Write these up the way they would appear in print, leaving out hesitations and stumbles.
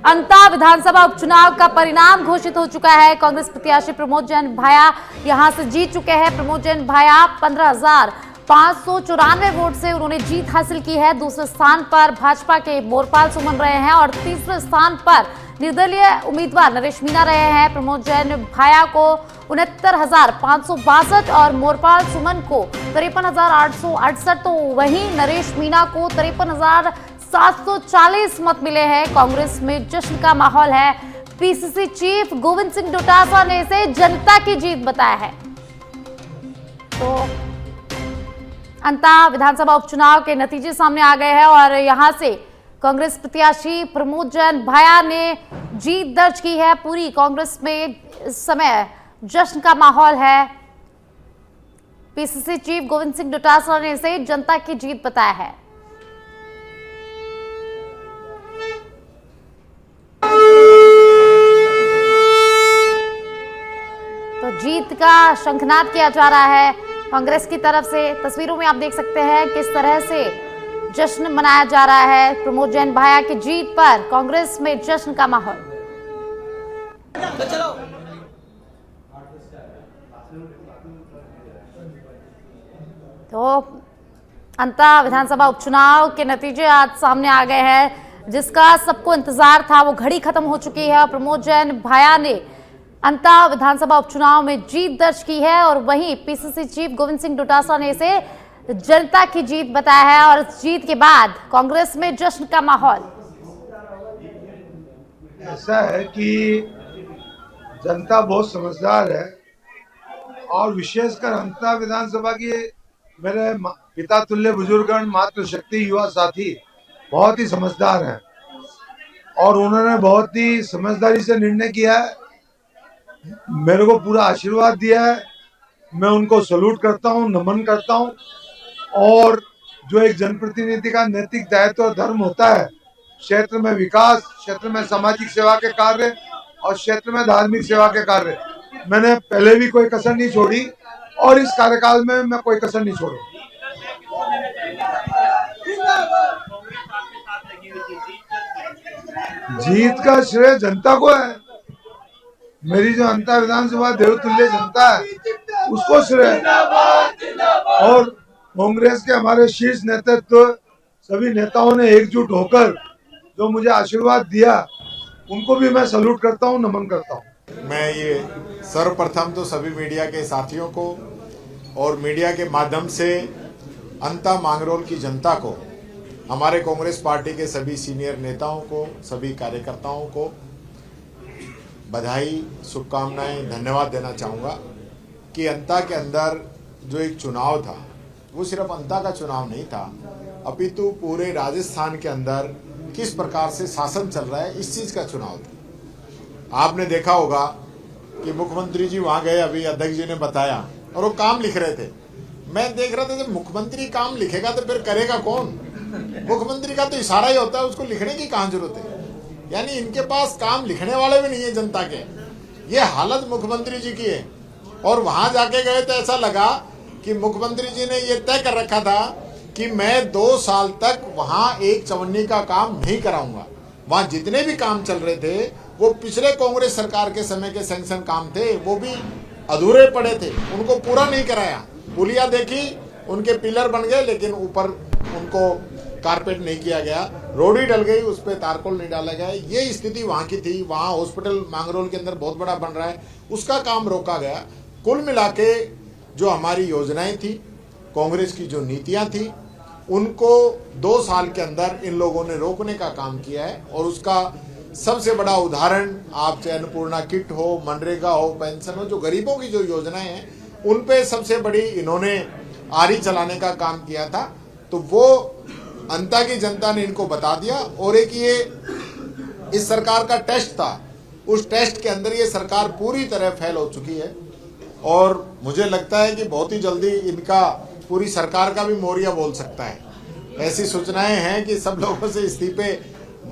अंता विधानसभा उपचुनाव का परिणाम घोषित हो चुका है। कांग्रेस प्रत्याशी प्रमोद जैन भाया यहां से जीत चुके हैं। प्रमोद जैन भाया 15,594 वोट से उन्होंने जीत हासिल की है। दूसरे स्थान पर भाजपा के मोरपाल सुमन रहे हैं और तीसरे स्थान पर निर्दलीय उम्मीदवार नरेश मीणा रहे हैं। प्रमोद जैन भाया को 69,562 और मोरपाल सुमन को 53,868, तो वहीं नरेश मीणा को 53,740 मत मिले हैं। कांग्रेस में जश्न का माहौल है। पीसीसी चीफ गोविंद सिंह डोटासरा ने इसे जनता की जीत बताया है। तो अंता विधानसभा उपचुनाव के नतीजे सामने आ गए हैं और यहां से कांग्रेस प्रत्याशी प्रमोद जैन भाया ने जीत दर्ज की है। पूरी कांग्रेस में इस समय जश्न का माहौल है। पीसीसी चीफ गोविंद सिंह डोटासरा ने इसे जनता की जीत बताया है। तो जीत का शंखनाद किया जा रहा है कांग्रेस की तरफ से। तस्वीरों में आप देख सकते हैं किस तरह से जश्न मनाया जा रहा है। प्रमोद जैन भाया की जीत पर कांग्रेस में जश्न का माहौल। तो अंता विधानसभा उपचुनाव के नतीजे आज सामने आ गए हैं। जिसका सबको इंतजार था वो घड़ी खत्म हो चुकी है। प्रमोद जैन भाया ने अंता विधानसभा उपचुनाव में जीत दर्ज की है और वहीं पीसीसी चीफ गोविंद सिंह डोटासरा ने इसे जनता की जीत बताया है और जीत के बाद कांग्रेस में जश्न का माहौल। ऐसा है कि जनता बहुत समझदार है और विशेषकर अंता विधानसभा की मेरे पिता तुल्य बुजुर्गगण, मातृशक्ति, युवा साथी बहुत ही समझदार हैं और उन्होंने बहुत ही समझदारी से निर्णय किया है। मेरे को पूरा आशीर्वाद दिया है। मैं उनको सैल्यूट करता हूं, नमन करता हूं। और जो एक जनप्रतिनिधि का नैतिक दायित्व और धर्म होता है, क्षेत्र में विकास, क्षेत्र में सामाजिक सेवा के कार्य और क्षेत्र में धार्मिक सेवा के कार्य, मैंने पहले भी कोई कसर नहीं छोड़ी और इस कार्यकाल में मैं कोई कसर नहीं छोड़ूंगा। जीत का श्रेय जनता को है। मेरी जो अंता विधानसभा देवतुल्य जनता है उसको श्रेय। और कांग्रेस के हमारे शीर्ष नेतृत्व, सभी नेताओं ने एकजुट होकर जो मुझे आशीर्वाद दिया, उनको भी मैं सैल्यूट करता हूं, नमन करता हूं। मैं ये सर्वप्रथम तो सभी मीडिया के साथियों को और मीडिया के माध्यम से अंता मांगरोल की जनता को, हमारे कांग्रेस पार्टी के सभी सीनियर नेताओं को, सभी कार्यकर्ताओं को बधाई, शुभकामनाएं, धन्यवाद देना चाहूँगा कि अंता के अंदर जो एक चुनाव था वो सिर्फ अंता का चुनाव नहीं था, अपितु पूरे राजस्थान के अंदर किस प्रकार से शासन चल रहा है इस चीज़ का चुनाव था। आपने देखा होगा कि मुख्यमंत्री जी वहाँ गए, अभी अध्यक्ष जी ने बताया, और वो काम लिख रहे थे। मैं देख रहा था जब मुख्यमंत्री काम लिखेगा तो फिर करेगा कौन? मुख्यमंत्री का तो इशारा ही होता है, उसको लिखने की कहाँ जरूरत है। यानी इनके पास काम लिखने वाले भी नहीं है जनता के। ये हालत मुख्यमंत्री जी की है। और वहां जाके गए तो ऐसा लगा कि मुख्यमंत्री जी ने ये तय कर रखा था कि मैं 2 साल तक वहां एक चवन्नी का काम नहीं कराऊंगा। वहां जितने भी काम चल रहे थे वो पिछले कांग्रेस सरकार के समय के सैंक्शन काम थे, वो भी अधूरे पड़े थे, उनको पूरा नहीं कराया। पुलिया देखी, उनके पिलर बन गए लेकिन ऊपर उनको कारपेट नहीं किया गया, रोडी डल गई, उस पर तारकोल नहीं डाला गया। ये स्थिति वहाँ की थी। वहाँ हॉस्पिटल मांगरोल के अंदर बहुत बड़ा बन रहा है, उसका काम रोका गया। कुल मिला के जो हमारी योजनाएं थी, कांग्रेस की जो नीतियां थी, उनको 2 साल के अंदर इन लोगों ने रोकने का काम किया है। और उसका सबसे बड़ा उदाहरण, आप चाहे अन्नपूर्णा किट हो, मनरेगा हो, पेंशन हो, जो गरीबों की जो योजनाएं हैं उन पे सबसे बड़ी इन्होंने आरी चलाने का काम किया था। तो वो अंता की जनता ने इनको बता दिया। और एक ये इस सरकार का टेस्ट था, उस टेस्ट के अंदर ये सरकार पूरी तरह फेल हो चुकी है। और मुझे लगता है कि बहुत ही जल्दी इनका पूरी सरकार का भी मोरिया बोल सकता है। ऐसी सूचनाएं हैं कि सब लोगों से इस्तीफे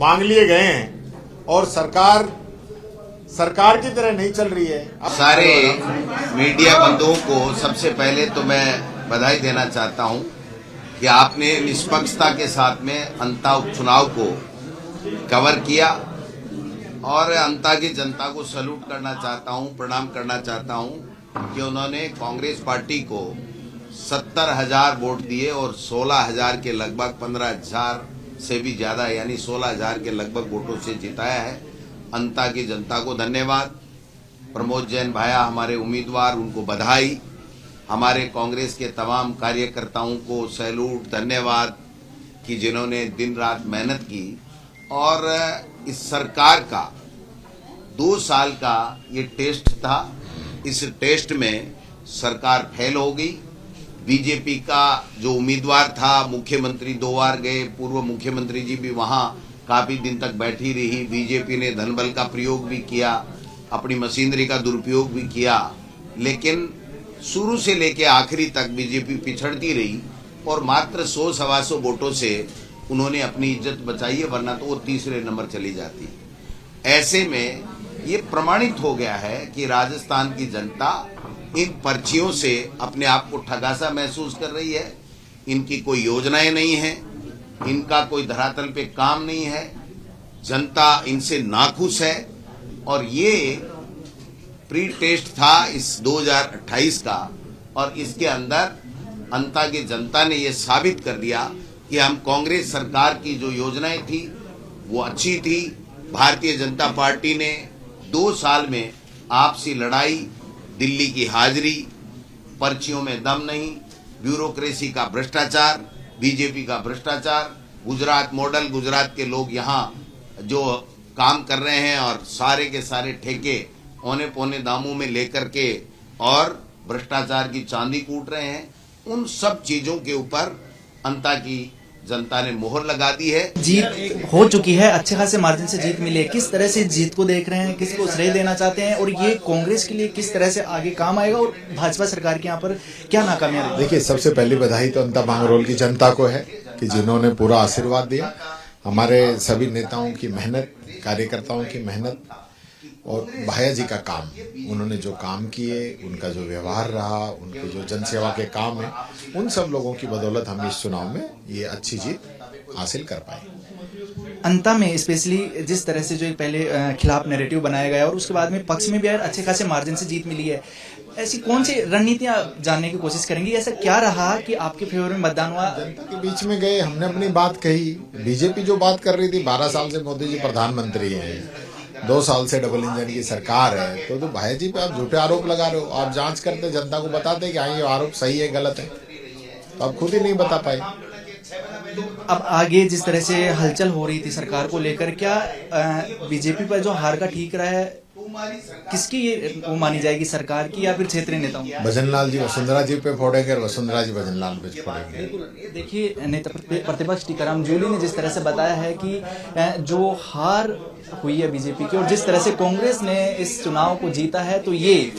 मांग लिए गए हैं और सरकार की तरह नहीं चल रही है। सारे मीडिया बंधुओं को सबसे पहले तो मैं बधाई देना चाहता हूं कि आपने निष्पक्षता के साथ में अंता उपचुनाव को कवर किया और अंता की जनता को सैल्यूट करना चाहता हूं, प्रणाम करना चाहता हूं कि उन्होंने कांग्रेस पार्टी को 70,000 वोट दिए और 16,000 के लगभग 15,000 से भी ज्यादा यानी 16,000 के लगभग वोटों से जिताया है। अंता की जनता को धन्यवाद। प्रमोद जैन भाया हमारे उम्मीदवार, उनको बधाई। हमारे कांग्रेस के तमाम कार्यकर्ताओं को सैल्यूट, धन्यवाद कि जिन्होंने दिन रात मेहनत की। और इस सरकार का 2 साल का ये टेस्ट था। इस टेस्ट में सरकार फेल हो गई। बीजेपी का जो उम्मीदवार था, मुख्यमंत्री 2 बार गए, पूर्व मुख्यमंत्री जी भी वहां काफी दिन तक बैठी रही। बीजेपी ने धनबल का प्रयोग भी किया, अपनी मशीनरी का दुरुपयोग भी किया, लेकिन शुरू से लेकर आखिरी तक बीजेपी पिछड़ती रही और मात्र 100-125 वोटों से उन्होंने अपनी इज्जत बचाई है, वरना तो वो तीसरे नंबर चली जाती। ऐसे में ये प्रमाणित हो गया है कि राजस्थान की जनता इन पर्चियों से अपने आप को ठगासा महसूस कर रही है। इनकी कोई योजनाएं नहीं है, इनका कोई धरातल पे काम नहीं है, जनता इनसे नाखुश है। और ये प्री टेस्ट था इस 2028 का, और इसके अंदर अंता की जनता ने ये साबित कर दिया कि हम कांग्रेस सरकार की जो योजनाएं थी वो अच्छी थी। भारतीय जनता पार्टी ने 2 साल में आपसी लड़ाई, दिल्ली की हाजिरी, पर्चियों में दम नहीं, ब्यूरोक्रेसी का भ्रष्टाचार, बीजेपी का भ्रष्टाचार, गुजरात मॉडल, गुजरात के लोग यहाँ जो काम कर रहे हैं और सारे के सारे ठेके औने पौने दामों में लेकर के और भ्रष्टाचार की चांदी कूट रहे हैं, उन सब चीजों के ऊपर अंता की जनता ने मोहर लगा दी है। जीत हो चुकी है, अच्छे खासे मार्जिन से जीत मिली है। किस तरह से जीत को देख रहे हैं, किसको श्रेय देना चाहते हैं, और ये कांग्रेस के लिए किस तरह से आगे काम आएगा, और भाजपा सरकार के यहाँ पर क्या नाकामियां रही? देखिए, सबसे पहली बधाई तो अंता बांगरोल की जनता को है कि जिन्होंने पूरा आशीर्वाद दिया। हमारे सभी नेताओं की मेहनत, कार्यकर्ताओं की मेहनत और भाया जी का काम, उन्होंने जो काम किए, उनका जो व्यवहार रहा, उनके जो जनसेवा के काम है, उन सब लोगों की बदौलत हम इस चुनाव में ये अच्छी जीत हासिल कर पाए। अंता में स्पेशली जिस तरह से जो पहले खिलाफ नैरेटिव बनाया गया और उसके बाद में पक्ष में भी यार अच्छे खासे मार्जिन से जीत मिली है, ऐसी कौन सी रणनीतियां जानने की कोशिश करेंगे? ऐसा क्या रहा कि आपके फेवर में मतदान हुआ? जनता के बीच में गए, हमने अपनी बात कही। बीजेपी जो बात कर रही थी, 12 साल से मोदी जी प्रधानमंत्री हैं, 2 साल से डबल इंजन की सरकार है, तो भाई जी पे आप झूठे आरोप लगा रहे हो। आप जांच करते, जनता को बताते कि हाँ ये आरोप सही है गलत है, तो आप खुद ही नहीं बता पाए। अब आगे जिस तरह से हलचल हो रही थी सरकार को लेकर, क्या बीजेपी पर जो हार का ठीक रहा है, किसकी ये वो मानी जाएगी, सरकार की या फिर क्षेत्रीय नेताओं की? भजनलाल जी वसुंधरा जी पे फोड़ेंगे और वसुंधरा जी भजनलाल पे फोड़ेंगे। देखिए, नेता प्रतिपक्ष टीकाराम जूली ने जिस तरह से बताया है कि जो हार हुई है बीजेपी की और जिस तरह से कांग्रेस ने इस चुनाव को जीता है, तो ये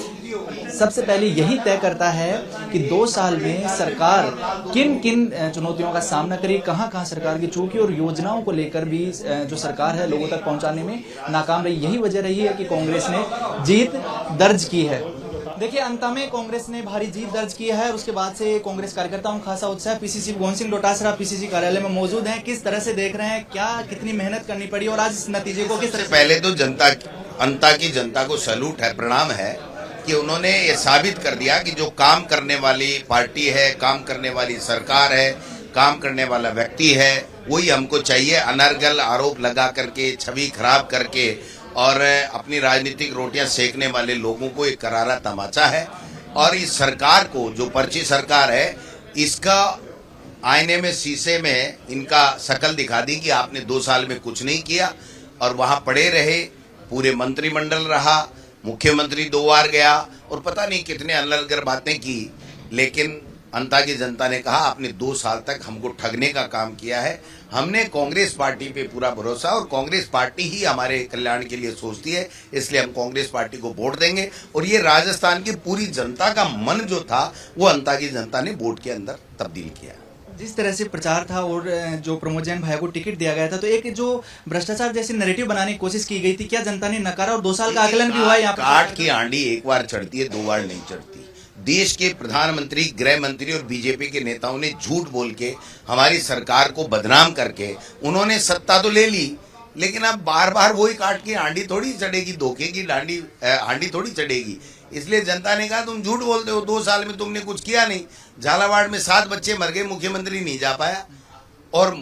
सबसे पहले यही तय करता है कि 2 साल में सरकार किन किन चुनौतियों का सामना करी, कहां कहां सरकार की चूकी, और योजनाओं को लेकर भी जो सरकार है लोगों तक पहुंचाने में नाकाम रही। यही वजह रही है कि कांग्रेस ने जीत दर्ज की है। देखिए, अंत में कांग्रेस ने भारी जीत दर्ज की है। उसके बाद से कांग्रेस कार्यकर्ताओं का खासा उत्साह। पीसीसी गोविंद सिंह डोटासरा पीसीसी कार्यालय में मौजूद हैं। किस तरह से देख रहे हैं, क्या कितनी मेहनत करनी पड़ी और आज इस नतीजे को किस तरह? पहले तो अंता की जनता को सैल्यूट है, प्रणाम है कि उन्होंने ये साबित कर दिया कि जो काम करने वाली पार्टी है, काम करने वाली सरकार है, काम करने वाला व्यक्ति है, वही हमको चाहिए। अनर्गल आरोप लगा करके, छवि खराब करके और अपनी राजनीतिक रोटियां सेकने वाले लोगों को एक करारा तमाचा है। और इस सरकार को, जो पर्ची सरकार है, इसका आईने में, शीशे में इनका शकल दिखा दी कि आपने 2 साल में कुछ नहीं किया, और वहां पड़े रहे। पूरे मंत्रिमंडल रहा, मुख्यमंत्री 2 बार गया और पता नहीं कितने अलग बातें की, लेकिन अंता की जनता ने कहा आपने 2 साल तक हमको ठगने का काम किया है। हमने कांग्रेस पार्टी पे पूरा भरोसा, और कांग्रेस पार्टी ही हमारे कल्याण के लिए सोचती है, इसलिए हम कांग्रेस पार्टी को वोट देंगे। और ये राजस्थान की पूरी जनता का मन जो था, वो अंता की जनता ने वोट के अंदर तब्दील किया। जिस तरह से प्रचार था और जो प्रमोद जैन भाई को टिकट दिया गया था, तो एक जो भ्रष्टाचार जैसे नैरेटिव बनाने की कोशिश की गई थी, क्या जनता ने नकारा? और 2 साल का आकलन भी हुआ है यहाँ पर। काठ की आंडी एक बार चढ़ती है, 2 बार नहीं चढ़ती। देश के प्रधानमंत्री, गृह मंत्री और बीजेपी के नेताओं ने झूठ बोल के हमारी सरकार को बदनाम करके उन्होंने सत्ता तो ले ली, लेकिन अब बार बार वही काट के हांडी थोड़ी चढ़ेगी, धोखे की हांडी थोड़ी चढ़ेगी। इसलिए जनता ने कहा तुम झूठ बोलते हो, 2 साल में तुमने कुछ किया नहीं। झालावाड़ में 7 बच्चे मर गए, मुख्यमंत्री नहीं जा पाया। और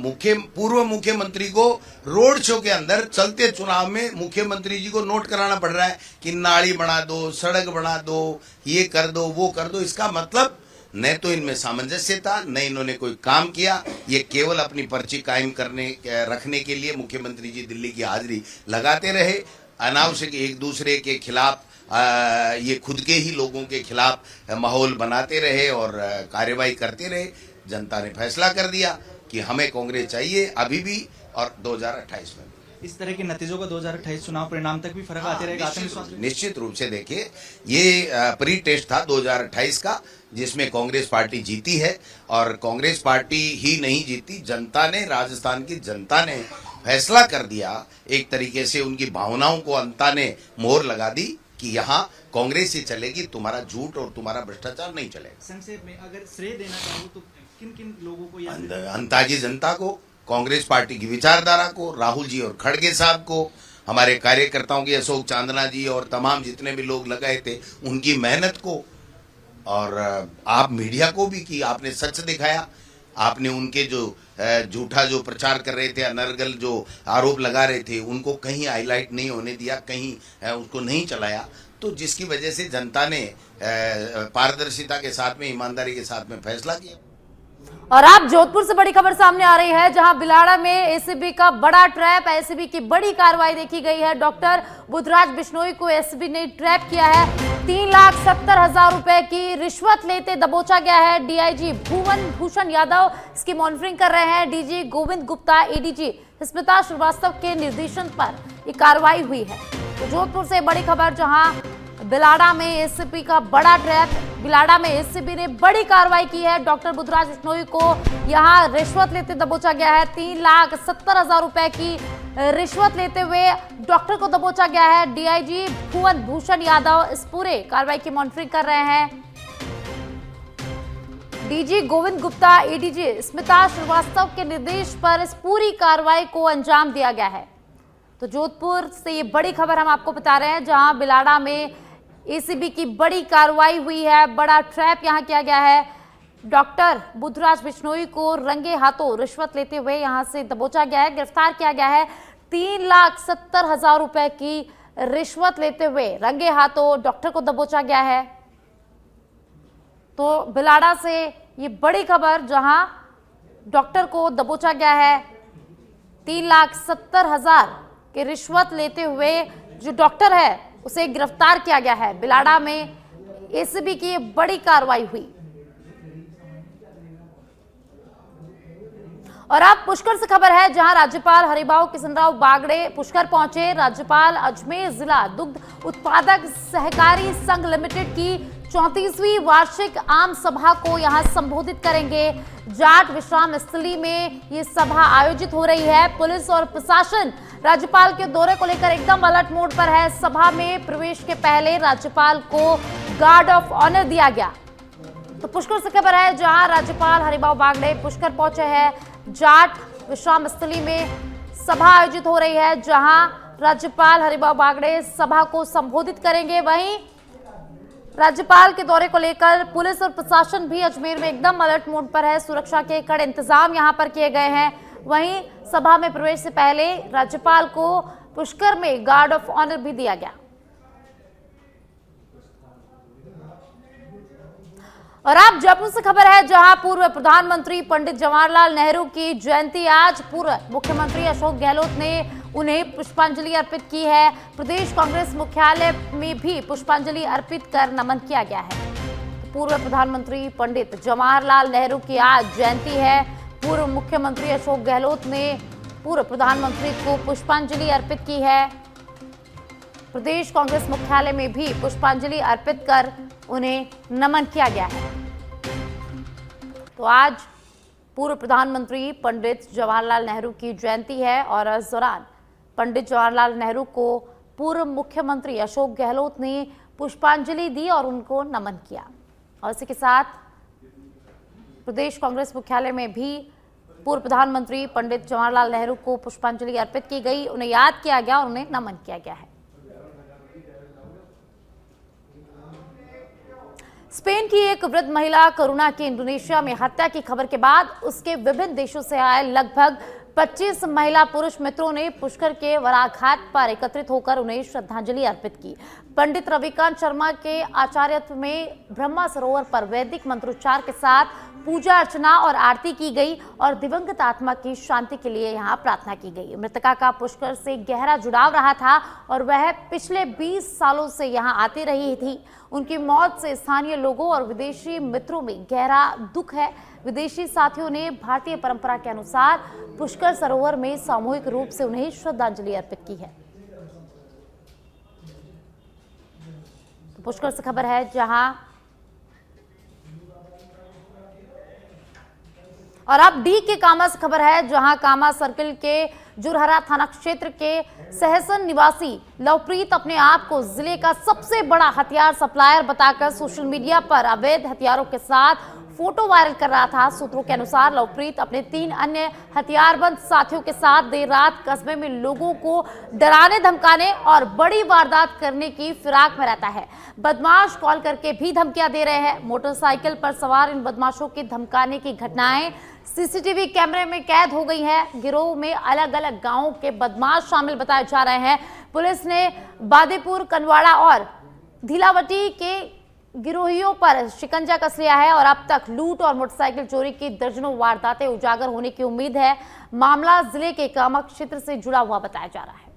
पूर्व मुख्यमंत्री को रोड शो के अंदर चलते चुनाव में मुख्यमंत्री जी को नोट कराना पड़ रहा है कि नाली बना दो, सड़क बना दो, ये कर दो, वो कर दो। इसका मतलब न तो इनमें सामंजस्य था, न इन्होंने कोई काम किया। ये केवल अपनी पर्ची कायम रखने के लिए मुख्यमंत्री जी दिल्ली की हाजिरी लगाते रहे। अनावश्यक एक दूसरे के खिलाफ ये खुद के ही लोगों के खिलाफ माहौल बनाते रहे और कार्यवाही करते रहे। जनता ने फैसला कर दिया कि हमें कांग्रेस चाहिए अभी भी और 2028 में। इस तरह के नतीजों का 2028 चुनाव परिणाम तक भी फर्क आते रहेगा? आत्मविश्वास निश्चित रूप से देखिए, ये प्री टेस्ट था 2028 का, जिसमें कांग्रेस पार्टी जीती है। और कांग्रेस पार्टी ही नहीं जीती, जनता ने, राजस्थान की जनता ने फैसला कर दिया। एक तरीके से उनकी भावनाओं को जनता ने मोहर लगा दी कि यहाँ कांग्रेस ही चलेगी, तुम्हारा झूठ और तुम्हारा भ्रष्टाचार नहीं चलेगा। संक्षेप में अगर श्रेय देना चाहूँ तो किन किन लोगों को? जनता की जनता को, कांग्रेस पार्टी की विचारधारा को, राहुल जी और खड़गे साहब को, हमारे कार्यकर्ताओं की, अशोक चांदना जी और तमाम जितने भी लोग लगाए थे उनकी मेहनत को, और आप मीडिया को भी कि आपने सच दिखाया। आपने उनके जो झूठा जो प्रचार कर रहे थे, अनर्गल जो आरोप लगा रहे थे, उनको कहीं हाईलाइट नहीं होने दिया, कहीं उसको नहीं चलाया। तो जिसकी वजह से जनता ने पारदर्शिता के साथ में, ईमानदारी के साथ में फैसला किया। और आप जोधपुर से बड़ी खबर सामने आ रही है, जहां बिलाड़ा में एसीबी का बड़ा ट्रैप, एसीबी की बड़ी कार्रवाई देखी गई है। डॉक्टर बुधराज बिश्नोई को एसीबी ने ट्रैप किया है। 3,70,000 रुपए की रिश्वत लेते दबोचा गया है। डीआईजी भुवन भूषण यादव इसकी मॉनिटरिंग कर रहे हैं। डीजी गोविंद गुप्ता, एडीजी स्मिता श्रीवास्तव के निर्देशन पर यह कार्रवाई हुई है। तो जोधपुर से बड़ी खबर, जहां बिलाड़ा में एसीबी का बड़ा ट्रैप, बिलाड़ा में एसीबी ने बड़ी कार्रवाई की है। डॉक्टर बुधराज बिश्नोई को यहां रिश्वत लेते दबोचा गया है। 3,70,000 रुपए की रिश्वत लेते हुए डॉक्टर को दबोचा गया है। डीआईजी भुवन भूषण यादव इस पूरे कार्रवाई की मॉनिटरिंग कर रहे हैं। डीजी गोविंद गुप्ता, एडीजी स्मिता श्रीवास्तव के निर्देश पर इस पूरी कार्रवाई को अंजाम दिया गया है। तो जोधपुर से ये बड़ी खबर हम आपको बता रहे हैं, जहां बिलाड़ा में एसीबी की बड़ी कार्रवाई हुई है। बड़ा ट्रैप यहां किया गया है। डॉक्टर बुधराज बिश्नोई को रंगे हाथों रिश्वत लेते हुए यहां से दबोचा गया है, गिरफ्तार किया गया है। 3,70,000 रुपए की रिश्वत लेते हुए रंगे हाथों डॉक्टर को दबोचा गया है। तो बिलाड़ा से ये बड़ी खबर, जहां डॉक्टर को दबोचा गया है। 3,70,000 की रिश्वत लेते हुए जो डॉक्टर है उसे गिरफ्तार किया गया है। बिलाड़ा में एसीबी की बड़ी कार्रवाई हुई। और अब पुष्कर से खबर है, जहां राज्यपाल हरिभाऊ किशनराव बागड़े पुष्कर पहुंचे। राज्यपाल अजमेर जिला दुग्ध उत्पादक सहकारी संघ लिमिटेड की 34वीं वार्षिक आम सभा को यहां संबोधित करेंगे। जाट विश्राम स्थली में ये सभा आयोजित हो रही है। पुलिस और प्रशासन राज्यपाल के दौरे को लेकर एकदम अलर्ट मोड पर है। सभा में प्रवेश के पहले राज्यपाल को गार्ड ऑफ ऑनर दिया गया। तो पुष्कर से खबर है, जहां राज्यपाल हरिभाऊ बागड़े पुष्कर पहुंचे हैं। जाट विश्राम स्थली में सभा आयोजित हो रही है, जहां राज्यपाल हरिभाऊ बागड़े सभा को संबोधित करेंगे। वहीं राज्यपाल के दौरे को लेकर पुलिस और प्रशासन भी अजमेर में एकदम अलर्ट मोड पर है। सुरक्षा के कड़े इंतजाम यहां पर किए गए हैं। वहीं सभा में प्रवेश से पहले राज्यपाल को पुष्कर में गार्ड ऑफ ऑनर भी दिया गया। और आप जयपुर से खबर है, जहां पूर्व प्रधानमंत्री पंडित जवाहरलाल नेहरू की जयंती आज पूर्व मुख्यमंत्री अशोक गहलोत ने उन्हें पुष्पांजलि अर्पित की है। प्रदेश कांग्रेस मुख्यालय में भी पुष्पांजलि अर्पित कर नमन किया गया है। पूर्व प्रधानमंत्री पंडित जवाहरलाल नेहरू की आज जयंती है। पूर्व मुख्यमंत्री अशोक गहलोत ने पूर्व प्रधानमंत्री को पुष्पांजलि अर्पित की है। प्रदेश कांग्रेस मुख्यालय में भी पुष्पांजलि अर्पित कर उन्हें नमन किया गया है। तो आज पूर्व प्रधानमंत्री पंडित जवाहरलाल नेहरू की जयंती है और इस दौरान पंडित जवाहरलाल नेहरू को पूर्व मुख्यमंत्री अशोक गहलोत ने पुष्पांजलि दी और उनको नमन किया। और इसी के साथ प्रदेश कांग्रेस मुख्यालय में भी पूर्व प्रधानमंत्री पंडित जवाहरलाल नेहरू को पुष्पांजलि अर्पित की गई, उन्हें याद किया गया और उन्हें नमन किया गया है। स्पेन की एक वृद्ध महिला करुणा की इंडोनेशिया में हत्या की खबर के बाद उसके विभिन्न देशों से आए लगभग 25 महिला पुरुष मित्रों ने पुष्कर के वराघाट पर एकत्रित होकर उन्हें श्रद्धांजलि अर्पित की। पंडित रविकांत शर्मा के आचार्यत्व में ब्रह्मा सरोवर पर वैदिक मंत्रोच्चार के साथ पूजा अर्चना और आरती की गई और दिवंगत आत्मा की शांति के लिए यहां प्रार्थना की गई। मृतका का पुष्कर से गहरा जुड़ाव रहा था और वह पिछले 20 सालों से यहां आती रही थी। उनकी मौत से स्थानीय लोगों और विदेशी मित्रों में गहरा दुख है। विदेशी साथियों ने भारतीय परंपरा के अनुसार पुष्कर सरोवर में सामूहिक रूप से उन्हें श्रद्धांजलि अर्पित की है। तो पुष्कर से खबर है जहां और अब डी के कामा से खबर है जहां कामा सर्किल के जुरहरा थाना क्षेत्र के सहसन निवासी लवप्रीत अपने आप को जिले का सबसे बड़ा हथियार सप्लायर बताकर सोशल मीडिया पर अवैध हथियारों के साथ फोटो वायरल कर रहा था। सूत्रों के अनुसार लवप्रीत अपने 3 अन्य हथियारबंद साथियों के साथ देर रात कस्बे में लोगों को डराने धमकाने और बड़ी वारदात करने की फिराक में रहता है। बदमाश कॉल करके भी धमकियां दे रहे हैं। मोटरसाइकिल पर सवार इन बदमाशों की धमकाने की घटनाएं सीसीटीवी कैमरे में कैद हो गई है। गिरोह में अलग अलग गांवों के बदमाश शामिल बताए जा रहे हैं। पुलिस ने बादेपुर, कनवाड़ा और धीलावटी के गिरोहियों पर शिकंजा कस लिया है और अब तक लूट और मोटरसाइकिल चोरी की दर्जनों वारदातें उजागर होने की उम्मीद है। मामला जिले के कामक क्षेत्र से जुड़ा हुआ बताया जा रहा है।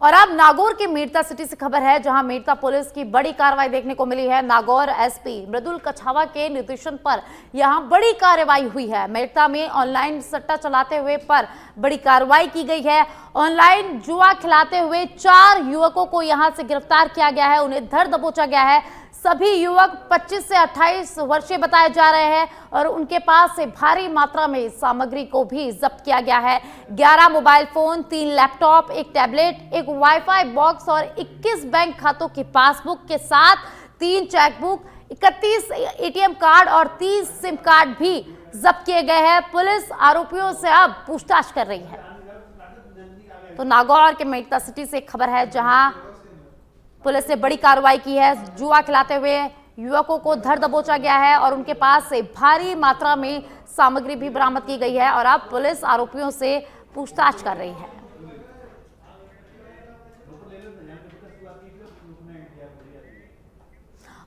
और अब नागौर की मेड़ता सिटी से खबर है जहां मेड़ता पुलिस की बड़ी कार्रवाई देखने को मिली है। नागौर एसपी मृदुल कछावा के निर्देशन पर यहां बड़ी कार्रवाई हुई है। मेड़ता में ऑनलाइन सट्टा चलाते हुए पर बड़ी कार्रवाई की गई है। ऑनलाइन जुआ खिलाते हुए 4 युवकों को यहां से गिरफ्तार किया गया है, उन्हें धर दबोचा गया है। सभी युवक 25 से 28 वर्षीय बताए जा रहे हैं और उनके पास से भारी मात्रा में सामग्री को भी जब्त किया गया है। 11 mobile phone, 3 laptop, 1 tablet, 1 wifi box और 21 बैंक खातों की पासबुक के साथ 3 चेकबुक, 31 एटीएम कार्ड और 30 सिम कार्ड भी जब्त किए गए हैं। पुलिस आरोपियों से अब पूछताछ कर रही है। तो नागौर के मेड़ता सिटी से खबर है जहां पुलिस ने बड़ी कार्रवाई की है। जुआ खिलाते हुए युवकों को धर दबोचा गया है और उनके पास से भारी मात्रा में सामग्री भी बरामद की गई है और अब पुलिस आरोपियों से पूछताछ कर रही है।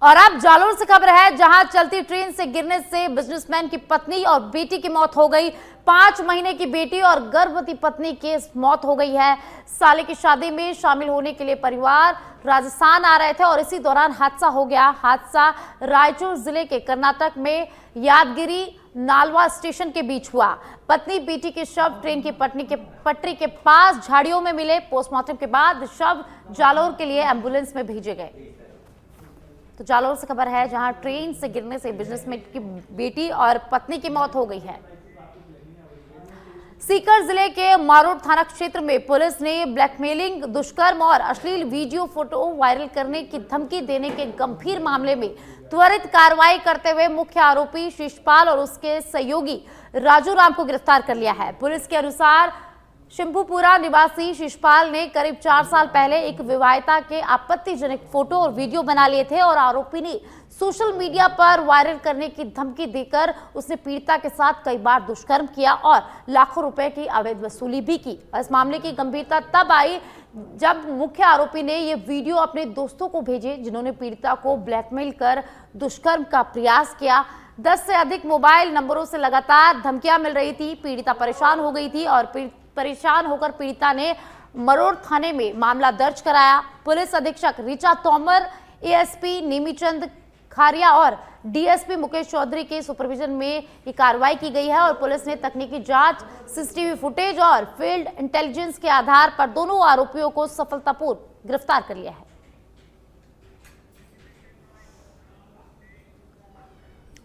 और अब जालोर से खबर है जहां चलती ट्रेन से गिरने से बिजनेसमैन की पत्नी और बेटी की मौत हो गई। 5 महीने की बेटी और गर्भवती पत्नी की मौत हो गई है। साले की शादी में शामिल होने के लिए परिवार राजस्थान आ रहे थे और इसी दौरान हादसा हो गया। हादसा रायचूर जिले के कर्नाटक में यादगिरी नालवा स्टेशन के बीच हुआ। पत्नी बेटी के शव ट्रेन की पटरी के पास झाड़ियों में मिले। पोस्टमार्टम के बाद शव जालोर के लिए एम्बुलेंस में भेजे गए। तो जालोर से खबर है जहां ट्रेन से गिरने से बिजनेसमैन की बेटी और पत्नी की मौत हो गई है। सीकर जिले के मारोड थाना क्षेत्र में पुलिस ने ब्लैकमेलिंग, दुष्कर्म और अश्लील वीडियो फोटो वायरल करने की धमकी देने के गंभीर मामले में त्वरित कार्रवाई करते हुए मुख्य आरोपी शिशपाल और उसके सहयोगी राजू राम को गिरफ्तार कर लिया है। पुलिस के अनुसार शंभुपुरा निवासी शिशपाल ने करीब 4 साल पहले एक विवाहिता के आपत्तिजनक फोटो और वीडियो बना लिए थे और आरोपी ने सोशल मीडिया पर वायरल करने की धमकी देकर उसने पीड़िता के साथ कई बार दुष्कर्म किया और लाखों रुपए की अवैध वसूली भी की। इस मामले की गंभीरता तब आई जब मुख्य आरोपी ने ये वीडियो अपने दोस्तों को भेजे जिन्होंने पीड़िता को ब्लैकमेल कर दुष्कर्म का प्रयास किया। 10 से अधिक मोबाइल नंबरों से लगातार धमकियां मिल रही थी। पीड़िता परेशान हो गई थी और परेशान होकर पीड़िता ने मरोड़ थाने में मामला दर्ज कराया। पुलिस अधीक्षक ऋचा तोमर, एएसपी नेमीचंद खारिया और डीएसपी मुकेश चौधरी के सुपरविजन में ये कार्रवाई की गई है और पुलिस ने तकनीकी जांच, सीसीटीवी फुटेज और फील्ड इंटेलिजेंस के आधार पर दोनों आरोपियों को सफलतापूर्वक गिरफ्तार कर लिया है।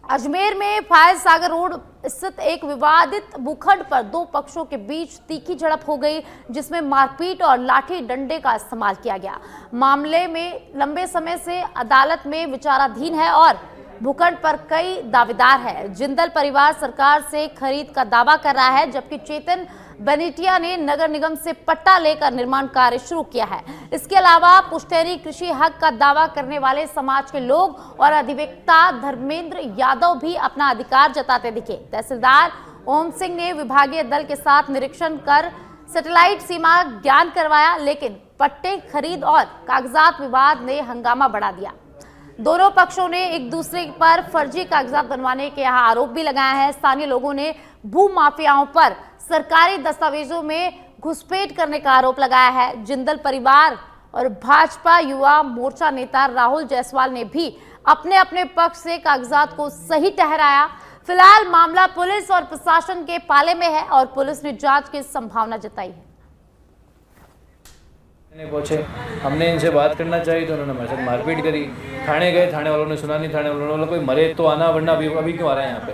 अजमेर में फायर सागर रोड स्थित एक विवादित भूखंड पर दो पक्षों के बीच तीखी झड़प हो गई, जिसमें मारपीट और लाठी डंडे का इस्तेमाल किया गया। मामले में लंबे समय से अदालत में विचाराधीन है और भूखंड पर कई दावेदार हैं। जिंदल परिवार सरकार से खरीद का दावा कर रहा है, जबकि चेतन बनेटिया ने नगर निगम से पट्टा लेकर निर्माण कार्य शुरू किया है। इसके अलावा पुश्तैनी कृषि हक का दावा करने वाले समाज के लोग और अधिवक्ता धर्मेंद्र यादव भी अपना अधिकार जताते दिखे। तहसीलदार ओम सिंह ने विभागीय दल के साथ निरीक्षण कर सैटेलाइट सीमा ज्ञान करवाया, लेकिन पट्टे खरीद और कागजात विवाद ने हंगामा बढ़ा दिया। दोनों पक्षों ने एक दूसरे पर फर्जी कागजात बनवाने के यहाँ आरोप भी लगाया है। स्थानीय लोगों ने भू माफियाओं पर सरकारी दस्तावेजों में घुसपैठ करने का आरोप लगाया है। जिंदल परिवार और भाजपा युवा मोर्चा नेता राहुल जायसवाल ने भी अपने अपने पक्ष से कागजात को सही ठहराया। फिलहाल मामला पुलिस और प्रशासन के पाले में है और पुलिस ने जांच की संभावना जताई है। पहुंचे, हमने इनसे बात करना चाहिए तो उन्होंने हमारे साथ मारपीट करी। थाने गए, थाने वालों ने सुना नहीं। थाने वालों ने बोला कोई मरे तो आना, वरना अभी क्यों आ रहा है यहाँ पे।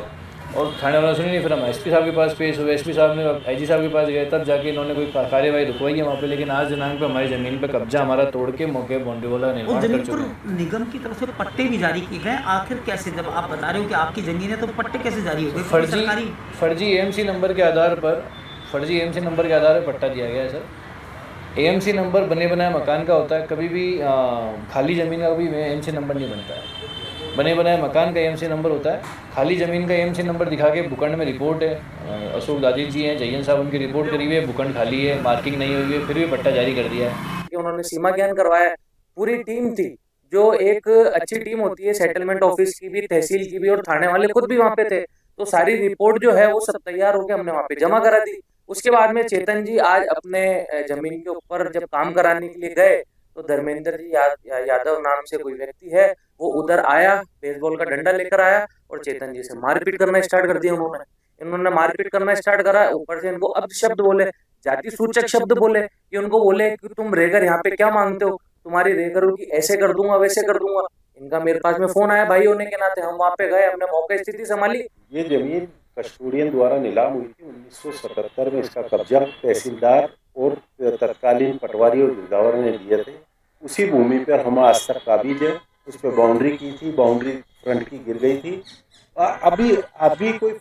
और थाने वालों ने सुनी नहीं। फिर हम एसपी साहब के पास पेश हुए, एसपी साहब ने आईजी साहब के पास गए, तब जाके इन्होंने कोई कार्यवाही रुकवाई है वहाँ पे। लेकिन आज दिनांक पे हमारी ज़मीन पे कब्जा हमारा तोड़ के मौके बाउंड्री वाला निर्माण कर चुके हैं। निगम की तरफ से पट्टे भी जारी किए गए, आखिर कैसे? जब आप बता रहे हो कि आपकी ज़मीन है तो पट्टे कैसे जारी हो गए? फर्जी एएमसी नंबर के आधार पर पट्टा दिया गया है सर। एएमसी नंबर बने बनाए मकान का होता है, कभी भी खाली ज़मीन का कभी एएमसी नंबर नहीं बनता है। बने बनाए मकान का एएमसी नंबर होता है। खाली ज़मीन का एएमसी नंबर दिखा के भूखंड में रिपोर्ट है, अशोक दादी जी हैं, जयन साहब उनकी रिपोर्ट करी हुई है, भूखंड खाली है, मार्किंग नहीं हुई है, फिर भी पट्टा जारी कर दिया है। उन्होंने सीमा ज्ञान करवाया। पूरी टीम थी, जो एक अच्छी टीम होती है सेटलमेंट ऑफिस की भी, तहसील की भी, और थाने वाले खुद भी वहाँ पे थे। तो सारी रिपोर्ट जो है वो सब तैयार होकर हमने वहाँ पे जमा करा दी। उसके बाद में चेतन जी आज अपने जमीन के ऊपर जब काम कराने के लिए गए तो धर्मेंद्र जी यादव नाम से कोई व्यक्ति है, वो उधर आया, बेसबॉल का डंडा लेकर आया और चेतन जी से मारपीट करना स्टार्ट कर दिया। इन्होंने मारपीट करना स्टार्ट करा। ऊपर से इनको अब शब्द बोले, जाति सूचक शब्द बोले, कि उनको बोले कि तुम रेगर यहाँ पे क्या मांगते हो, तुम्हारी रेगरों की ऐसे कर दूंगा वैसे कर दूंगा। इनका मेरे पास में फोन आया भाई होने के नाते, हम वहाँ पे गए, हमने मौके स्थिति संभाली। ये जमीन कस्टोडियन द्वारा नीलाम हुई थी 1977 में। इसका कब्जा तहसीलदार और तत्कालीन पटवारी और गिरदावर ने दिए थे। उसी भूमि पर हम आज तक काबिज है। उस पर बाउंड्री की थी, बाउंड्री फ्रंट की गिर गई थी। अभी कोई।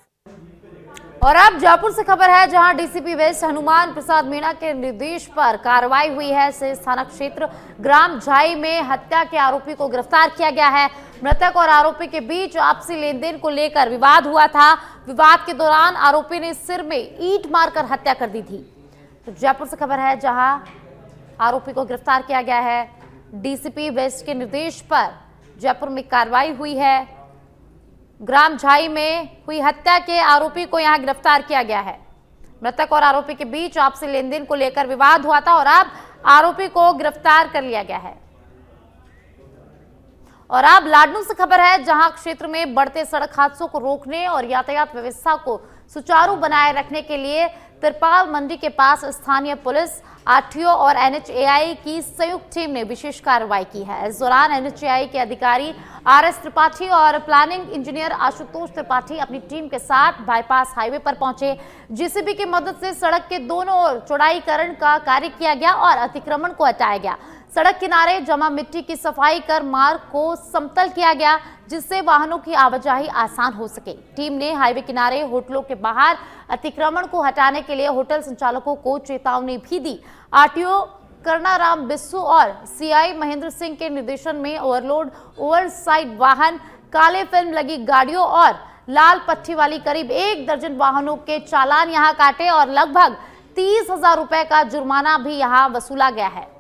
और अब जयपुर से खबर है, जहां डीसीपी वेस्ट हनुमान प्रसाद मीणा के निर्देश पर कार्रवाई हुई है। से थाना क्षेत्र ग्राम झाई में हत्या के आरोपी को गिरफ्तार किया गया है। मृतक और आरोपी के बीच आपसी लेन देन को लेकर विवाद हुआ था। विवाद के दौरान आरोपी ने सिर में ईंट मारकर हत्या कर दी थी। तो जयपुर से खबर है, जहां आरोपी को गिरफ्तार किया गया है। डीसीपी वेस्ट के निर्देश पर जयपुर में कार्रवाई हुई है। ग्राम झाई में हुई हत्या के आरोपी को यहां गिरफ्तार किया गया है। मृतक और आरोपी के बीच आपसी लेन देन को लेकर विवाद हुआ था और अब आरोपी को गिरफ्तार कर लिया गया है। और अब लाडनू से खबर है, जहां क्षेत्र में बढ़ते सड़क हादसों को रोकने और यातायात व्यवस्था को सुचारू बनाए रखने के लिए तिरपाल मंडी के पास स्थानीय पुलिस, आरटीओ और एनएचएआई की संयुक्त टीम ने विशेष कार्रवाई की है। इस दौरान एनएचएआई के अधिकारी आरएस त्रिपाठी और प्लानिंग इंजीनियर आशुतोष त्रिपाठी अपनी टीम के साथ बाईपास हाईवे पर पहुंचे। जेसीबी की मदद से सड़क के दोनों ओर चौड़ाईकरण का कार्य किया गया और अतिक्रमण को हटाया गया। सड़क किनारे जमा मिट्टी की सफाई कर मार्ग को समतल किया गया, जिससे वाहनों की आवाजाही आसान हो सके। टीम ने हाईवे किनारे होटलों के बाहर अतिक्रमण को हटाने के लिए होटल संचालकों को चेतावनी भी दी। आरटीओ करनाराम बिस्सू और सीआई महेंद्र सिंह के निर्देशन में ओवरलोड, ओवरसाइड वाहन, काले फिल्म लगी गाड़ियों और लाल पट्टी वाली करीब 1 दर्जन वाहनों के चालान यहां काटे और लगभग 30,000 रुपए का जुर्माना भी यहां वसूला गया है।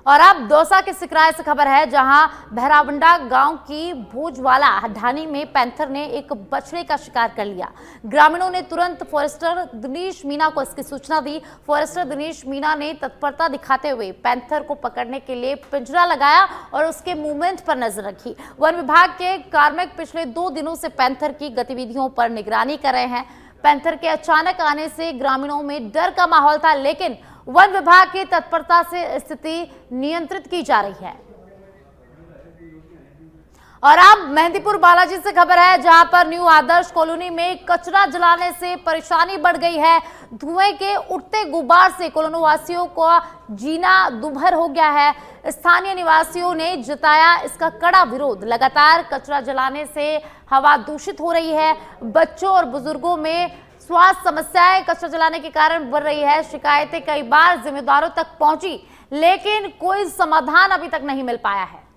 और अब दौसा के सिकराय से खबर है, जहां बहरावंडा गांव की भोजवाला ढानी में पैंथर ने एक बछड़े का शिकार कर लिया। ग्रामीणों ने तुरंत फॉरेस्टर दिनेश मीणा को इसकी सूचना दी। फॉरेस्टर दिनेश मीणा ने तत्परता दिखाते हुए पैंथर को पकड़ने के लिए पिंजरा लगाया और उसके मूवमेंट पर नजर रखी। वन विभाग के कार्मिक पिछले 2 दिनों से पैंथर की गतिविधियों पर निगरानी कर रहे हैं। पैंथर के अचानक आने से ग्रामीणों में डर का माहौल था, लेकिन वन विभाग की तत्परता से स्थिति नियंत्रित की जा रही है। और अब मेहंदीपुर बालाजी से खबर है, जहां पर न्यू आदर्श कॉलोनी में कचरा जलाने से परेशानी बढ़ गई है। धुएं के उठते गुबार से कॉलोनी वासियों को जीना दुभर हो गया है। स्थानीय निवासियों ने जताया इसका कड़ा विरोध। लगातार कचरा जलाने से हवा दूषित हो रही है। बच्चों और बुजुर्गों में स्वास्थ्य समस्याएं कचरा जलाने के कारण बढ़ रही है। शिकायतें कई बार जिम्मेदारों तक पहुंची, लेकिन कोई समाधान अभी तक नहीं मिल पाया है।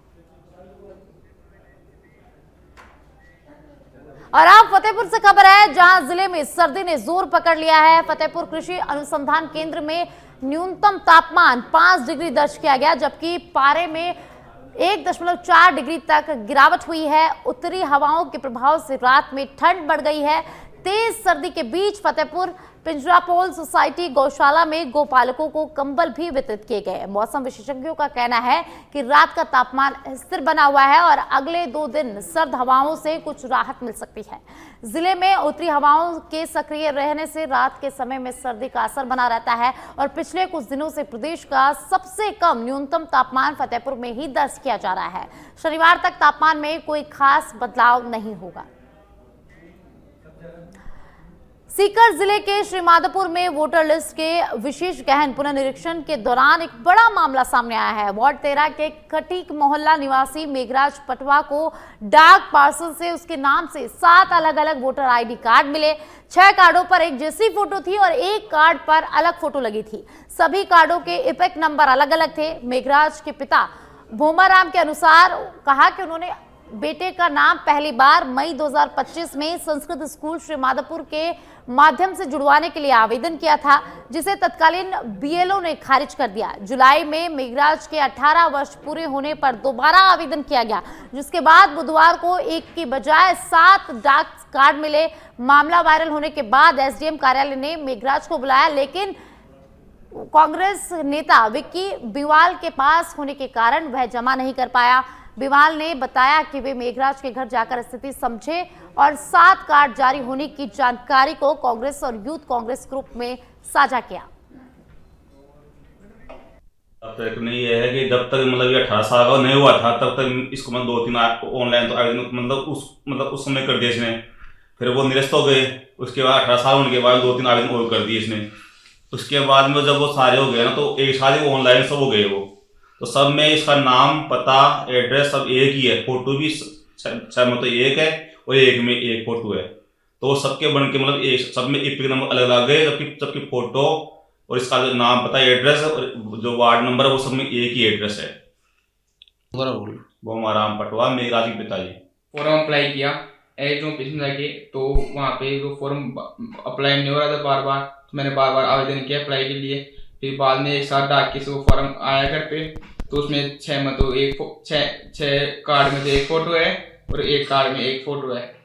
और अब फतेहपुर से खबर है, जहां जिले में सर्दी ने जोर पकड़ लिया है। फतेहपुर कृषि अनुसंधान केंद्र में न्यूनतम तापमान 5 डिग्री दर्ज किया गया, जबकि पारे में 1.4 डिग्री तक गिरावट हुई है। उत्तरी हवाओं के प्रभाव से रात में ठंड बढ़ गई है। तेज सर्दी के बीच फतेहपुर पिंजरापोल सोसाइटी गौशाला में गोपालकों को कंबल भी वितरित किए गए। मौसम विशेषज्ञों का कहना है कि रात का तापमान स्थिर बना हुआ है और अगले 2 दिन सर्द हवाओं से कुछ राहत मिल सकती है। जिले में उत्तरी हवाओं के सक्रिय रहने से रात के समय में सर्दी का असर बना रहता है और पिछले कुछ दिनों से प्रदेश का सबसे कम न्यूनतम तापमान फतेहपुर में ही दर्ज किया जा रहा है। शनिवार तक तापमान में कोई खास बदलाव नहीं होगा। सीकर जिले के श्रीमाधोपुर में वोटर लिस्ट के विशेष गहन पुनर्निरीक्षण के दौरान एक बड़ा मामला सामने आया है। वार्ड 13 के कटीक मोहल्ला निवासी मेघराज पटवा को डाक पार्सल से उसके नाम से 7 अलग अलग वोटर आईडी कार्ड मिले। 6 कार्डों पर एक जैसी फोटो थी और एक कार्ड पर अलग फोटो लगी थी। सभी कार्डों के इपिक नंबर अलग अलग थे। मेघराज के पिता भोमाराम के अनुसार कहा कि उन्होंने बेटे का नाम पहली बार मई 2025 में संस्कृत स्कूल श्रीमाधोपुर के माध्यम से जुड़वाने के लिए आवेदन किया था, जिसे तत्कालीन बीएलओ ने खारिज कर दिया। जुलाई में मेघराज के 18 वर्ष पूरे होने पर दोबारा आवेदन किया गया, जिसके बाद बुधवार को एक की बजाय 7 डाक कार्ड मिले। मामला वायरल होने के बाद एसडीएम कार्यालय ने मेघराज को बुलाया, लेकिन कांग्रेस नेता विक्की बिवाल के पास होने के कारण वह जमा नहीं कर पाया। बिवाल ने बताया कि वे मेघराज के घर जाकर स्थिति समझे और 7 कार्ड जारी होने की जानकारी को कांग्रेस और यूथ कांग्रेस ग्रुप में साझा किया। अब तक नहीं ये है कि जब तक मतलब ये 18 साल का नहीं हुआ था तब तक इसको मतलब 2-3 ऑनलाइन तो आवेदन उस समय कर दिया इसने। फिर वो निरस्त हो गए। उसके बाद 18 साल होने के बाद 2-3 आवेदन और कर दिए इसने। उसके बाद में जब वो सारे हो गए ना, तो एक साथ ही ऑनलाइन सब हो गए वो। तो सब में इसका नाम, पता, एड्रेस सब एक ही है। फोटो भी मतलब एक है और एक में एक फोटो है। तो सबके बन के मतलब एक सब में एक नंबर अलग अलग गए, जबकि फोटो और इसका जो नाम, पता, एड्रेस और जो वार्ड नंबर है वो सब में एक ही एड्रेस है। वो हमारा पटवा मेघराज के पिताजी। फॉर्म अप्लाई किया एज ऑफिस में जाके, तो वहाँ पे वो फॉर्म अप्लाई नहीं हो रहा था बार बार। तो मैंने बार बार आवेदन किया अप्लाई के लिए। फिर बाद में एक साथ डाक के से वो फॉर्म आया घर पे, तो उसमें 6 कार्ड में तो एक फोटो है और एक कार्ड में एक फोटो है।